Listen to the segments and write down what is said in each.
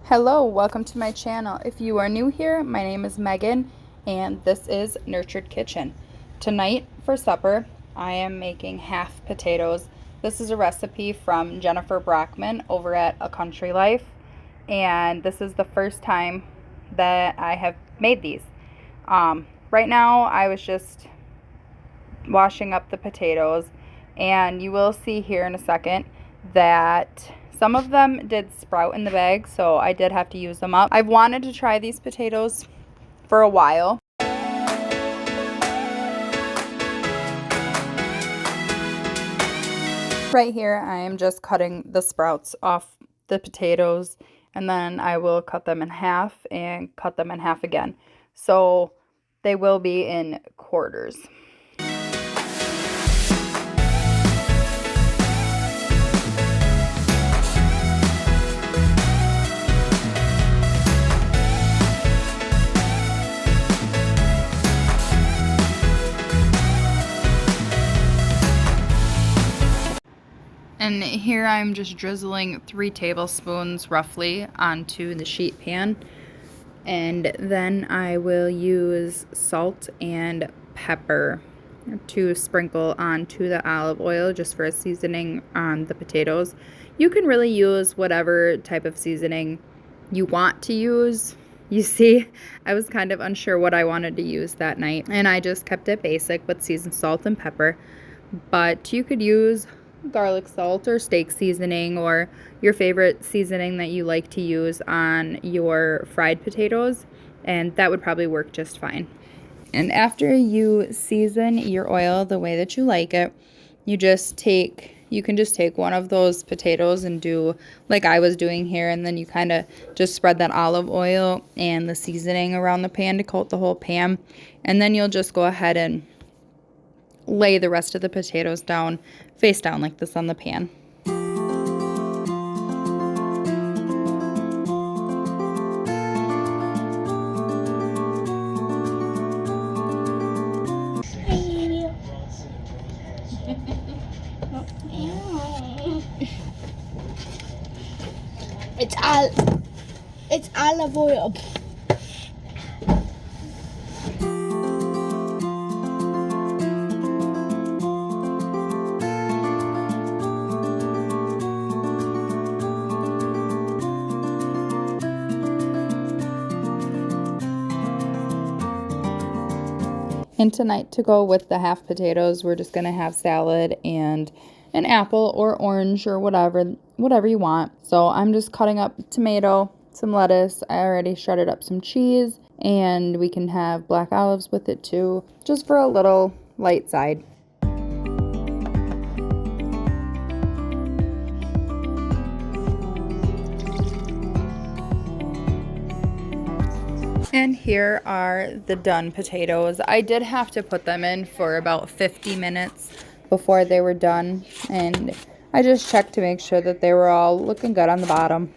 Hello, welcome to my channel. If you are new here, my name is Megan and this is Nurtured Kitchen. Tonight for supper, I am making half potatoes. This is a recipe from Jennifer Brockman over at A Country Life, and this is the first time that I have made these. Right now I was just washing up the potatoes, and you will see here in a second that some of them did sprout in the bag, so I did have to use them up. I've wanted to try these potatoes for a while. Right here I am just cutting the sprouts off the potatoes, and then I will cut them in half and cut them in half again. So they will be in quarters. And here I'm just drizzling 3 tablespoons roughly onto the sheet pan. And then I will use salt and pepper to sprinkle onto the olive oil just for a seasoning on the potatoes. You can really use whatever type of seasoning you want to use. You see, I was kind of unsure what I wanted to use that night, and I just kept it basic with seasoned salt and pepper. But you could use garlic salt or steak seasoning or your favorite seasoning that you like to use on your fried potatoes, and that would probably work just fine. And after you season your oil the way that you like it, you can just take one of those potatoes and do like I was doing here, and then you kind of just spread that olive oil and the seasoning around the pan to coat the whole pan, and then you'll just go ahead and lay the rest of the potatoes down, face down like this on the pan. It's olive oil. And tonight, to go with the half potatoes, we're just gonna have salad and an apple or orange or whatever you want. So I'm just cutting up tomato, some lettuce. I already shredded up some cheese, and we can have black olives with it too, just for a little light side. And here are the done potatoes. I did have to put them in for about 50 minutes before they were done, and I just checked to make sure that they were all looking good on the bottom.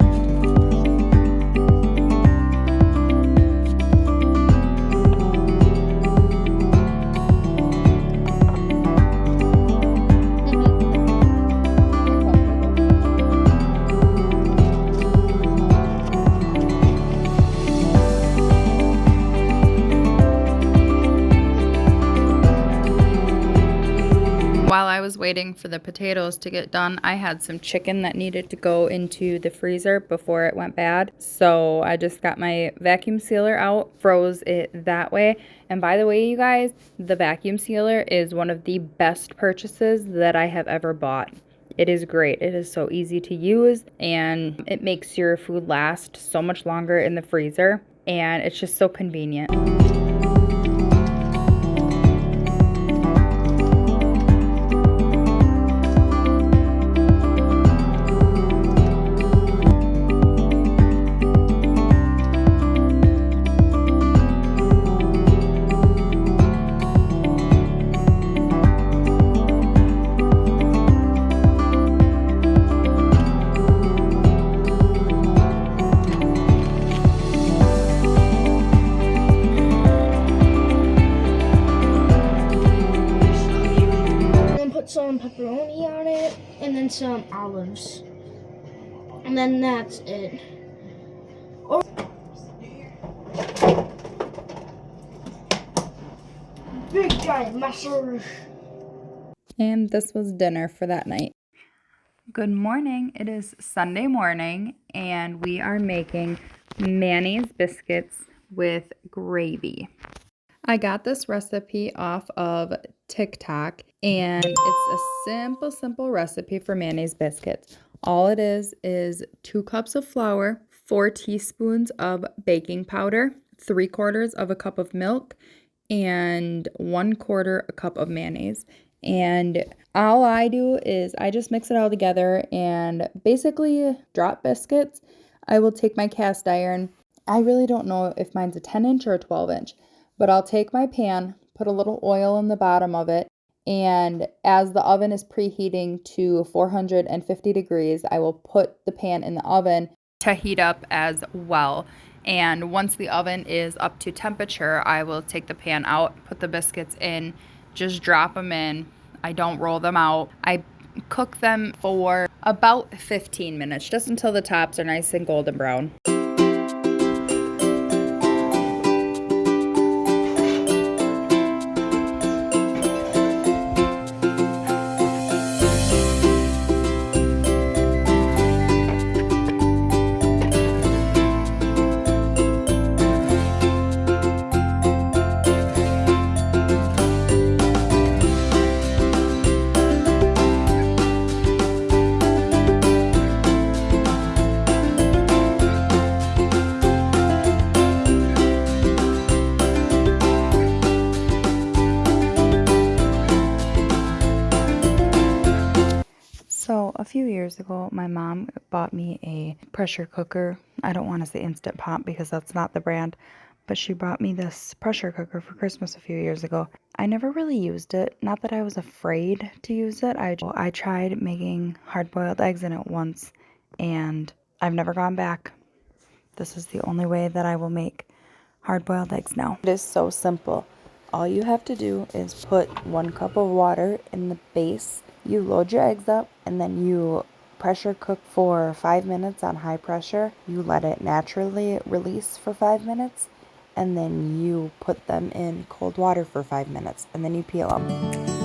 While I was waiting for the potatoes to get done, I had some chicken that needed to go into the freezer before it went bad. So I just got my vacuum sealer out, froze it that way. And by the way, you guys, the vacuum sealer is one of the best purchases that I have ever bought. It is great. It is so easy to use, and it makes your food last so much longer in the freezer, and it's just so convenient. Some pepperoni on it, and then some olives, and then that's it. Or big giant messers. And this was dinner for that night. Good morning. It is Sunday morning, and we are making mayonnaise biscuits with gravy. I got this recipe off of TikTok, and it's a simple recipe for mayonnaise biscuits. All it is 2 cups of flour, 4 teaspoons of baking powder, 3/4 of a cup of milk, and 1/4 a cup of mayonnaise. And all I do is I just mix it all together and basically drop biscuits. I will take my cast iron. I really don't know if mine's a 10-inch or a 12-inch, but I'll take my pan, put a little oil in the bottom of it, and as the oven is preheating to 450 degrees, I will put the pan in the oven to heat up as well. And once the oven is up to temperature, I will take the pan out, put the biscuits in, just drop them in. I don't roll them out. I cook them for about 15 minutes, just until the tops are nice and golden brown. So a few years ago, my mom bought me a pressure cooker. I don't want to say Instant Pot because that's not the brand, but she bought me this pressure cooker for Christmas a few years ago. I never really used it. Not that I was afraid to use it. I tried making hard-boiled eggs in it once, and I've never gone back. This is the only way that I will make hard-boiled eggs now. It is so simple. All you have to do is put 1 cup of water in the base. You load your eggs up, and then you pressure cook for 5 minutes on high pressure. You let it naturally release for 5 minutes, and then you put them in cold water for 5 minutes, and then you peel them.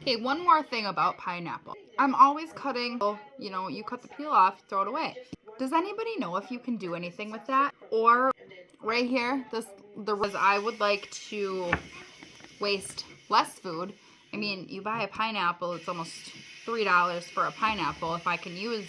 Okay, one more thing about pineapple. I'm always cutting, you cut the peel off, throw it away. Does anybody know if you can do anything with that? Or right here, I would like to waste less food. I mean, you buy a pineapple, it's almost $3 for a pineapple. If I can use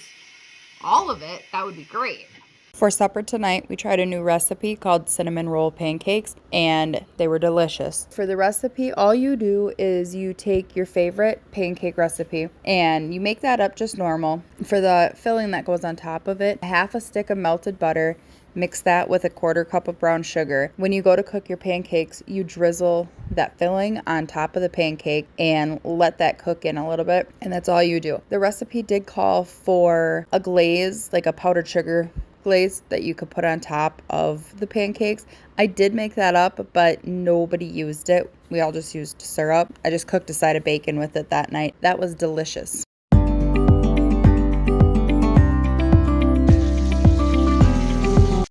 all of it, that would be great. For supper tonight, we tried a new recipe called cinnamon roll pancakes, and they were delicious. For the recipe, all you do is you take your favorite pancake recipe and you make that up just normal. For the filling that goes on top of it, 1/2 stick of melted butter, mix that with 1/4 cup of brown sugar. When you go to cook your pancakes, you drizzle that filling on top of the pancake and let that cook in a little bit, and that's all you do. The recipe did call for a glaze, like a powdered sugar glaze that you could put on top of the pancakes. I did make that up, but nobody used it. We all just used syrup. I just cooked a side of bacon with it that night. That was delicious.